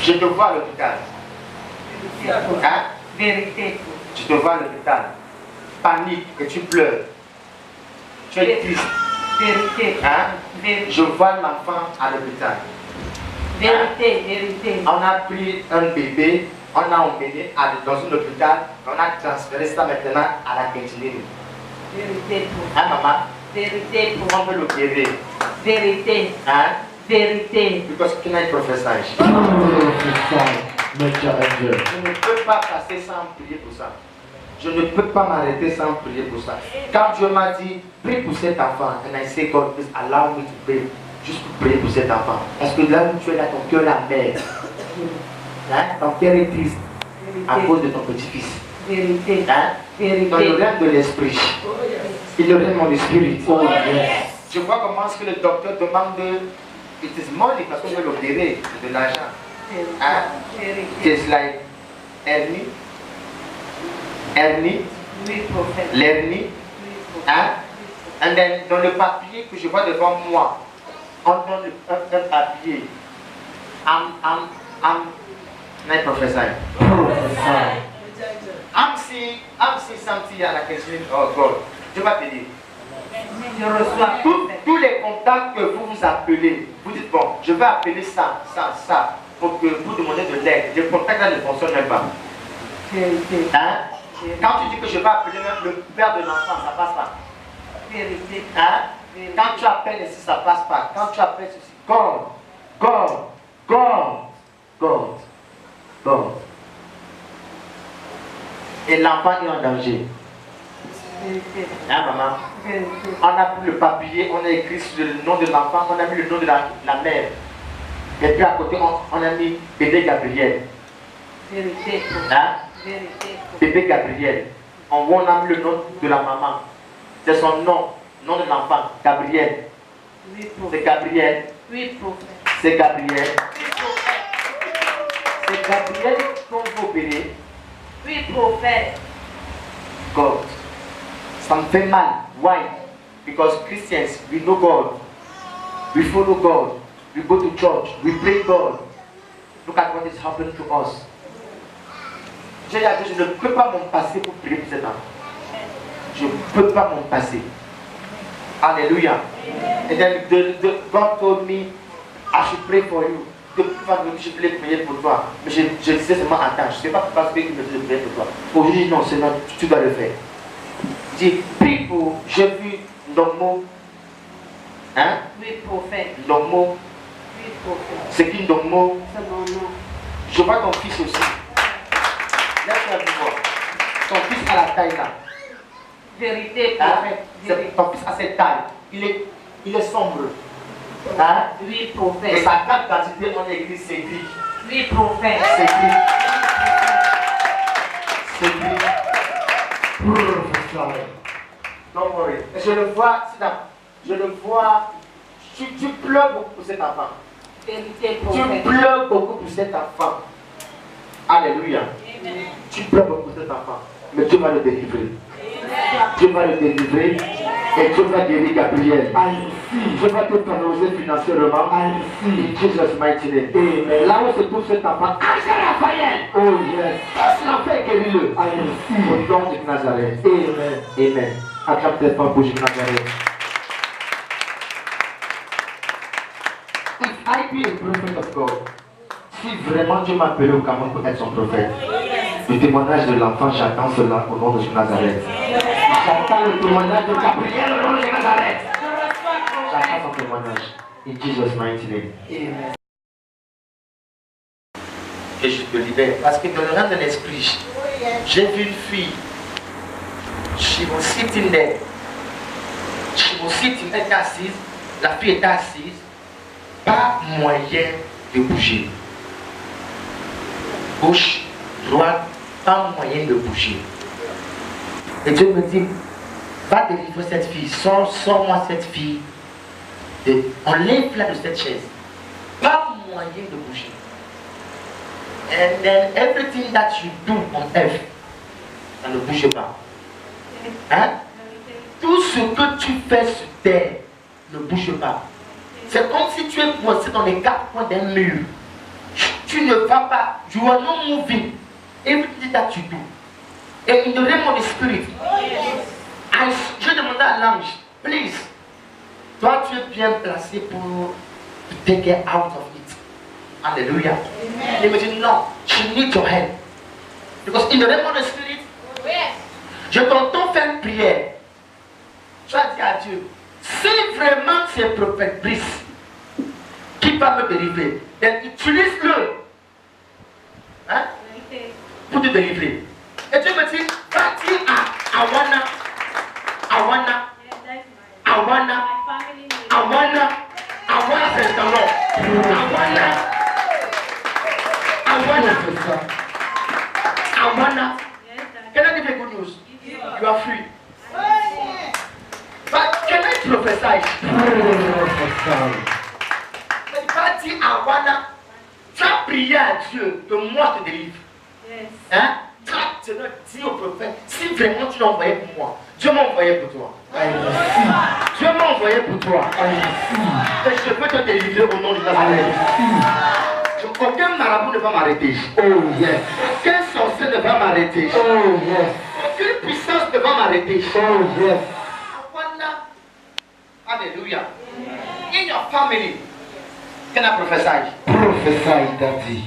Je te vois à l'hôpital. Hein? Vérité. Tu te vois à l'hôpital. Panique et tu pleures. Tu es triste. Vérité. Hein? Vérité. Je vois l'enfant à l'hôpital. Vérité, vérité. On a pris un bébé, on a emmené dans un hôpital, on a transféré ça maintenant à la clinique. Vérité. Hein, maman? Vérité. On peut l'opérer. Vérité. Hein? Vérité. Because can I prophesy? Je ne peux pas passer sans prier pour ça. Je ne peux pas m'arrêter sans prier pour ça. Quand Dieu m'a dit, prie pour cet enfant, and I say, God, please allow me to pray. Juste pour prier pour cet enfant. Parce que là où tu es là, ton cœur est amer. Hein? Ton cœur est triste à cause de ton petit-fils. Vérité. Hein? Vérité. Dans le règne de l'esprit. Il le règne mon esprit. Oh, yes. Je vois comment est-ce que le docteur demande de... It is money parce qu'on veut l'opérer, de l'argent. Hein? It is like hernie. Hernie. Oui, prophète. L'hernie. Hein? And then, dans le papier que je vois devant moi, on donne un papier. I'm prophesying. I'm seeing something and I can see, oh God, je vais te dire. Je reçois Tous les contacts que vous vous appelez, vous dites bon, je vais appeler ça, pour que vous demandez de l'aide. Les contacts là ne fonctionnent pas. Vérité. Hein? Quand tu dis que je vais appeler même le père de l'enfant, ça passe pas. Vérité. Hein? Quand tu appelles ici, ça passe pas. Quand tu appelles ceci, God. Et l'enfant est en danger. Vérité. Hein, maman? Vérité. On a pris le papier, on a écrit sur le nom de l'enfant, on a mis le nom de la mère. Et puis à côté, on a mis bébé Gabriel. Vérité. Hein? Vérité. Bébé Gabriel. En haut, on a mis le nom de la maman. C'est son nom de l'enfant, Gabriel. Oui, C'est prophète. Gabriel. Oui, prophète. C'est Gabriel. C'est Gabriel qu'on veut opérer. Oui, prophète. God. Ça me fait mal. Why? Because Christians, we know God. We follow God. We go to church. We pray God. Look at what is happening to us. J'ai dit à Dieu, je ne peux pas m'en passer pour prier pour cet enfant. Je ne peux pas m'en passer. Alléluia. Et then God told me, I should pray for you. Depuis vendredi, je voulais prier pour toi. Mais je disais seulement, attends, je ne sais pas parce qu'il me dit de prier pour toi. Aujourd'hui, non, seulement tu dois le faire. Dis, prie pour, j'ai vu Ndomo. Hein? Oui, prophète. Ndomo. Oui, prophète. C'est qui Ndomo? C'est mon nom. Je vois ton fils aussi. Laisse-moi voir. Ton fils à la taille là. Vérité, Hein? prophète. Vérité. Ton fils à cette taille. Il est sombre. Hein? Oui, Et prophète. sa carte d'identité, on a écrit Cédric. Oui, prophète. Cédric. Don't worry. Et je le vois, je le vois. Tu pleures beaucoup pour cet enfant. Vérité, Tu prophète. pleures beaucoup pour cet enfant. Alléluia. Amen. Tu pleures beaucoup pour cet enfant. Mais Dieu va le délivrer. Dieu va le délivrer. Et Dieu va guérir Gabriel. Dieu va te favoriser financièrement. In Jesus' mighty name. Amen. Là où se trouve cet enfant, Raphaël. Oh yes. L'enfant est guéri-le. Au nom de Nazareth. Amen. Amen. Acclame tes femmes pour Jésus Nazareth. If I be a prophet of God, si vraiment Dieu m'a appelé au Cameroun pour être son prophète, le témoignage de l'enfant, j'attends cela au nom de Jésus Nazareth. J'attends le témoignage de Gabriel au nom de Jésus Nazareth. J'attends son témoignage. In Jesus' mighty name. Amen. Et je te libère. Parce que dans le rang de l'esprit, j'ai vu une fille. She was sitting there. She was sitting, elle était assise. La fille était assise. Pas moyen de bouger. Gauche, droite, pas moyen de bouger. Et Dieu me dit, va délivrer cette fille, sors-moi cette fille. Enlève-la de cette chaise. Pas moyen de bouger. And then everything that you do on earth, ça ne bouge pas. Hein? Tout ce que tu fais sur terre ne bouge pas. C'est comme si tu es coincé dans les quatre coins d'un mur. tu ne vas pas, you are not moving. Everything that you do. And in the realm of the spirit, je demandais à l'ange, please, toi tu es bien placé pour take it out of it. Hallelujah. Il me dit non, you need your help. Because in the realm of the spirit, je t'entends faire une prière. Tu as dit à Dieu, si vraiment c'est prophète Brice qui va me délivrer, then utilise-le. Hein? Pour te délivrer. Et Dieu me dit, va-t-il à Awana, c'est ton nom. Awana. Can I give you good news? You are free. But can I prophesy? Va-t-il à Awana, tu as prié à Dieu que moi te délivre. Hein? Tu dis au prophète, si vraiment tu l'as envoyé pour moi, Dieu m'a envoyé pour toi. Dieu m'a envoyé pour toi. Et je peux te délivrer au nom de Jésus. Aucun marabout ne va m'arrêter. Aucun sorcier ne va m'arrêter. Aucune puissance ne va m'arrêter. Alléluia. In your family, can I prophesy? Prophesy, Daddy.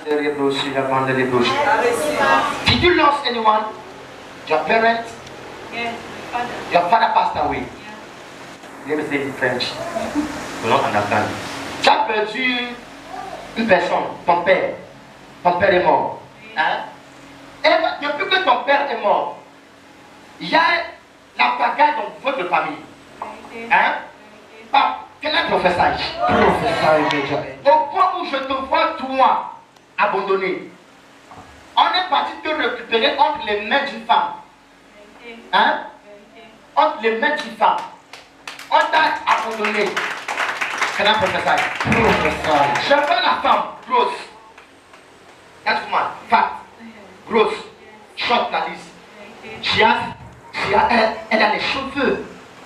Did you lose anyone? Your parents? Yes, father. Your father passed away. Yeah. Let me say in French. You don't understand. Tu as perdu une personne, ton père. Ton père est mort. Hein? Et depuis que ton père est mort, il y a la bagarre dans votre famille. Hein? Pas, quel est le professeur? Au point où je te vois, toi, abandonné. On est parti te récupérer entre les mains d'une femme. Hein? Entre les mains d'une femme. On t'a abandonné. Quel est le professeur? Je vois la femme, grosse. That woman, fat, grosse, short like this. Elle a les cheveux.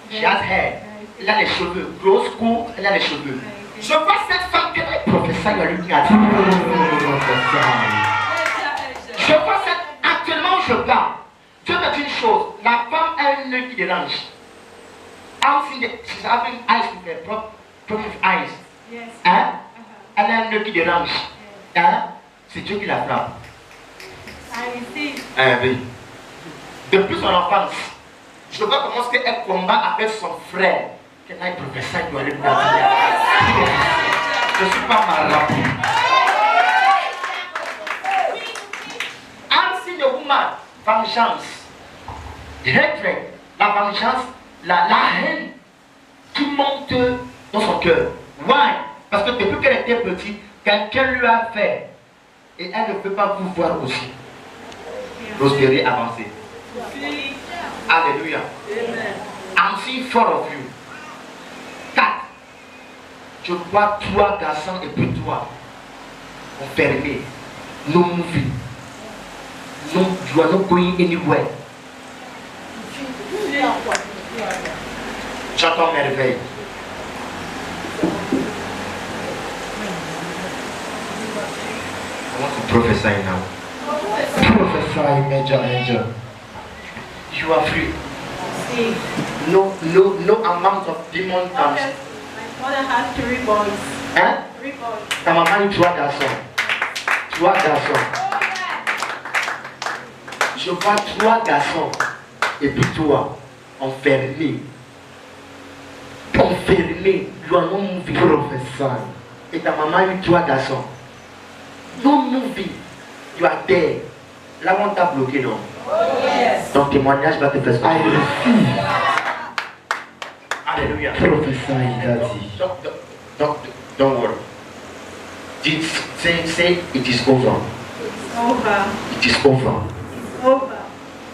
She has hair. Elle a les cheveux. Grosse, courte, elle a les cheveux. Je vois cette femme qui est professeur de la lumière. Je vois cette. Actuellement, je parle. Dieu me dit une chose. La femme a un œil qui dérange. She's having eyes with her problem eyes. Hein? Elle a un œil qui dérange. Hein? C'est Dieu qui la frappe. Oui. Depuis son enfance, je vois comment elle combat avec son frère. Qu'elle a un professeur qui doit aller pour la vie. Je ne suis pas marabout. I'm seeing a woman, vengeance, hatred, la vengeance, la haine qui monte dans son cœur. Why? Parce que depuis qu'elle était petite, quelqu'un lui a fait. Et elle ne peut pas vous voir aussi. Prospérer, avancer. Alléluia. I'm seeing 4 of you. 4. Je vois 3 garçons et puis toi. Enfermés. No moving. No, you are not going anywhere. J'entends merveille. I want to prophesy now. Prophesy, Major Angel. You are free. No amount of demon comes. My father has 3 boys. Hein? 3 boys. Ta maman a eu 3 garçons. 3 garçons. Je vois 3 garçons. Et puis toi, enfermé. Enfermé. You are not moving. Prophesy. Et ta maman a eu 3 garçons. No moving. You are there. Là où on t'a bloqué, non? Ton témoignage va te faire ça. Alléluia. Prophesy, Daddy. Don't worry. Say it is over. It's over. It is over. It's over.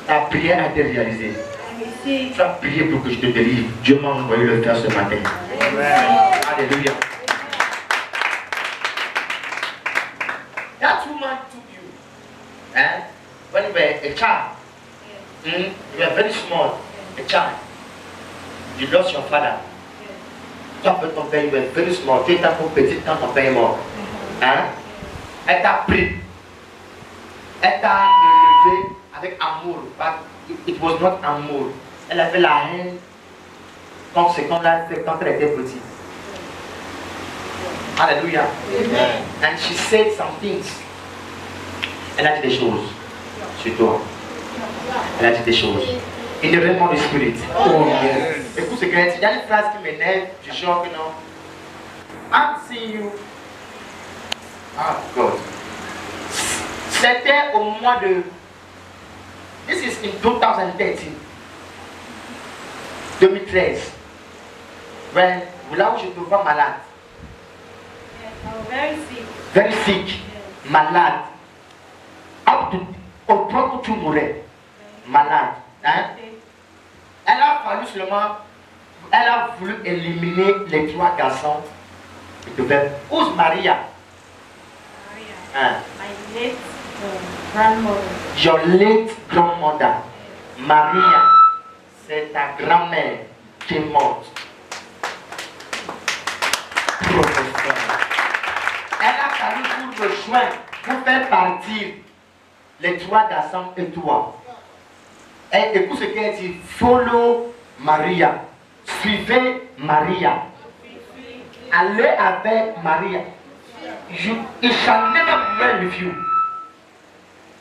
Ta prière a été réalisée. I receive. Tu as prié pour que je te délivre. Dieu m'a envoyé le faire ce matin. Alléluia. That woman took you. When you were a child. You were very small. A child. You lost your father. Tu as fait ton père, you were very small. Tu étais encore petit quand ton père est mort. Hein? Elle t'a pris. Elle t'a élevé avec amour. But it was not amour. Elle avait la haine contre ce qu'on a fait quand elle était petite. Alléluia. Amen. And she said some things. Elle a dit des choses sur toi. Elle a dit des choses. In the realm of the spirit. Oh yes. Écoute ce qu'elle dit. Il y a une phrase qui m'énerve du genre que non. I'm seeing you. Ah, God. C'était au mois de. This is in 2013. 2013. When, là où je te vois malade. Yes, I was very sick. Very sick. Malade. Up to, au point où tu mourrais. Malade. Hein? Elle a fallu seulement. Elle a voulu éliminer les 3 garçons. Who's Maria? Maria, Hein? my late grandmother. Your late grandmother. Maria. C'est ta grand-mère qui est morte. Professeur. Elle a fallu pour rejoindre, pour faire partir les 3 garçons et toi. Et écoute ce qu'elle dit. Follow Maria. Suivez Maria. Allez avec Maria. It shall never be well with you.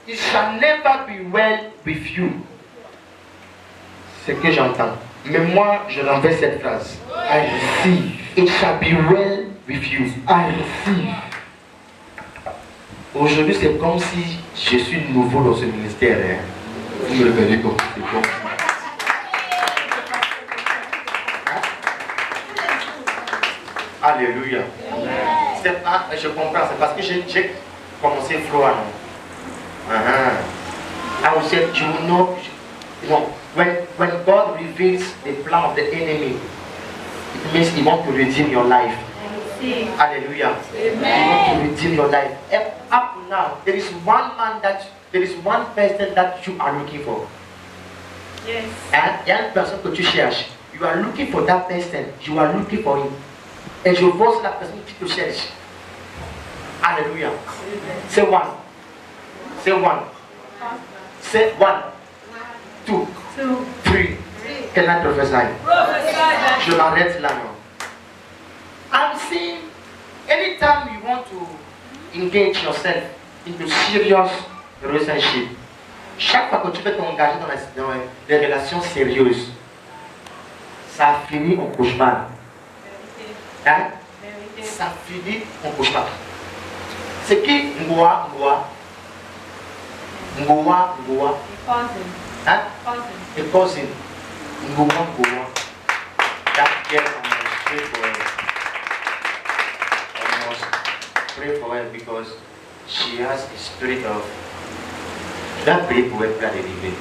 It shall never be well with you. C'est ce que j'entends. Mais moi, je renverse cette phrase. I receive. It shall be well with you. I receive. Aujourd'hui, c'est comme si je suis nouveau dans ce ministère. Hein. Vous me regardez comme c'est comme ça. Alléluia. C'est pas, je comprends, c'est parce que j'ai commencé froid. I will say, you know, when God reveals the plan of the enemy, it means He wants to redeem your life. Hallelujah. He wants to redeem your life. And up to now, there is one person that you are looking for. Yes. And il y a une personne que tu cherches. You are looking for that person. You are looking for him. Et je vois la personne qui te cherche. Alléluia. C'est one. C'est one. C'est one. Two. 3. Can I prophesy? Je m'arrête là, non. I'm seeing anytime you want to engage yourself into serious relationship, chaque fois que tu veux t'engager dans des relations sérieuses, ça finit en cauchemar. Hein? Ça finit en cauchemar. C'est qui Ngoa? Hein? A cousin. Ngoa. That girl, I must pray for her because she has a spirit of. That prier pour elle peut dériver.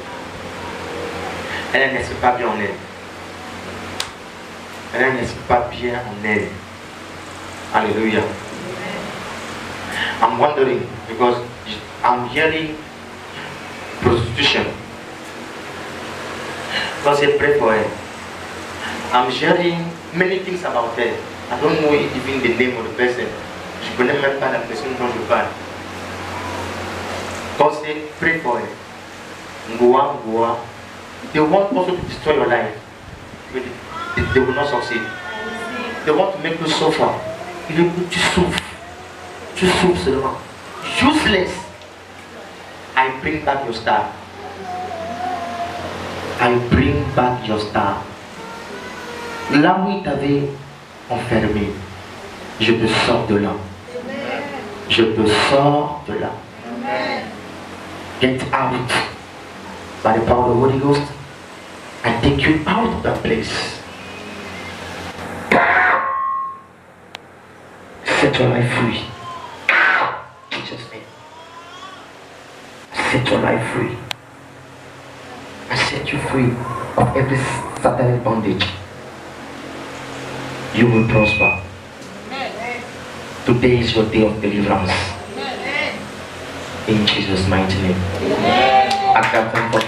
Elle n'est pas bien en elle. Elle n'est pas bien en elle. Hallelujah. I'm wondering because I'm hearing prostitution. Because I pray for her. I'm hearing many things about her. I don't know even the name of the person. Je connais même pas la personne dont je parle. God said, pray for her. Ngoa. They want also to destroy your life. But they will not succeed. They want to make you suffer. Tu souffres. Tu souffres seulement. Useless. I bring back your star. I bring back your star. Là où il t'avait enfermé, je te sors de là. Je te sors de là. Get out. By the power of the Holy Ghost, I take you out of that place. Set your life free. Jesus' name. Set your life free. I set you free of every satanic bondage. You will prosper. Today is your day of deliverance. In Jesus' mighty name. I can come for